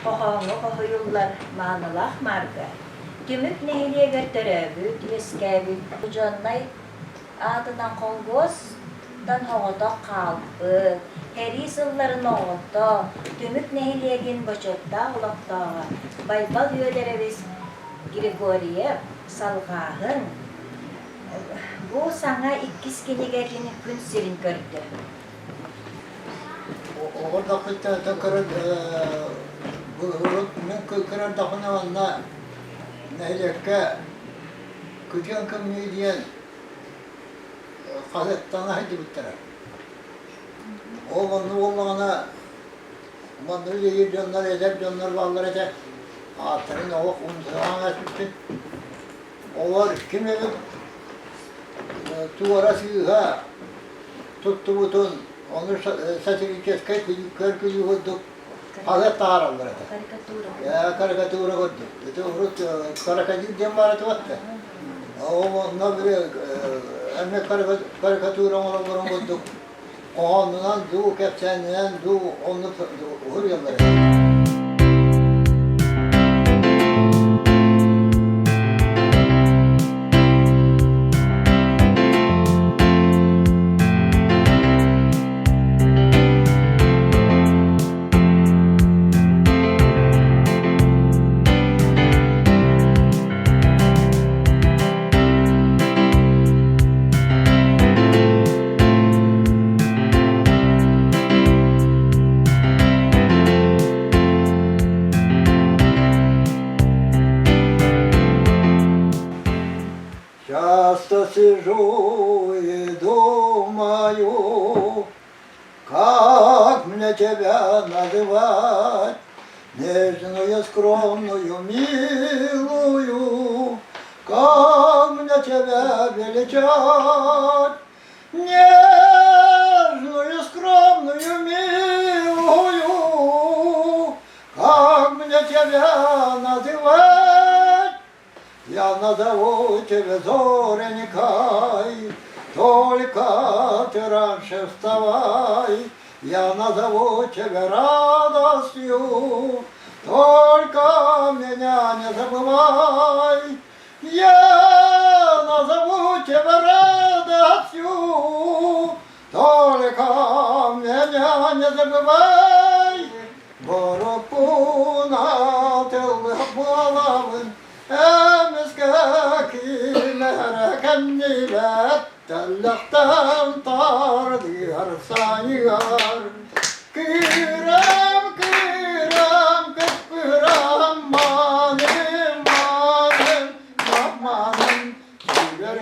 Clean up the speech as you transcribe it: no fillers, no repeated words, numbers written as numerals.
qohonu qohuyullar manılaq marga. Tümük neyliye götürübüt, eskebüt, ucannay adıdan kolgozdan hoğuda qalbı. Heri sılların oğuda, tümük neyliye'gin boçotta ulaqtağa. Baybal yödereviz Grigoriye salgağın. Bu sana ikkis kinigerini gün sirin gördü. Orada kıta takarın kıran takına valla nehlekke küçük kımı diyen kasettana haydi bittiler. Oğlanına mandığı yiyir canlar eder, canlar bağlar eder. Atırın o umsağına sütün. O var kim evin tuvara sığha tuttu butun. Onu saçını kesket, körkülü vurduk. Hazret ağırlar. Karikatura. Ya karikatura vurduk. İşte vurut karikatür cemaati vardı. Onunla böyle emek karikatura onu vurduk. Ondan du kepçenden du onu vuruyorlar. Часто сижу и думаю, как мне тебя называть, нежную, скромную, милую, как мне тебя величать, нежную, скромную, милую, как мне тебя называть. Я назову тебя зоренькой, только ты раньше вставай. Я назову тебя радостью, только меня не забывай. Я назову тебя радостью, только меня не забывай. Боропуна телбалавын, Emeskakilere kendiler Tellaktan tar diyar sayar Kıram kıram kıpkıram Manim manim Mahmanim Sürer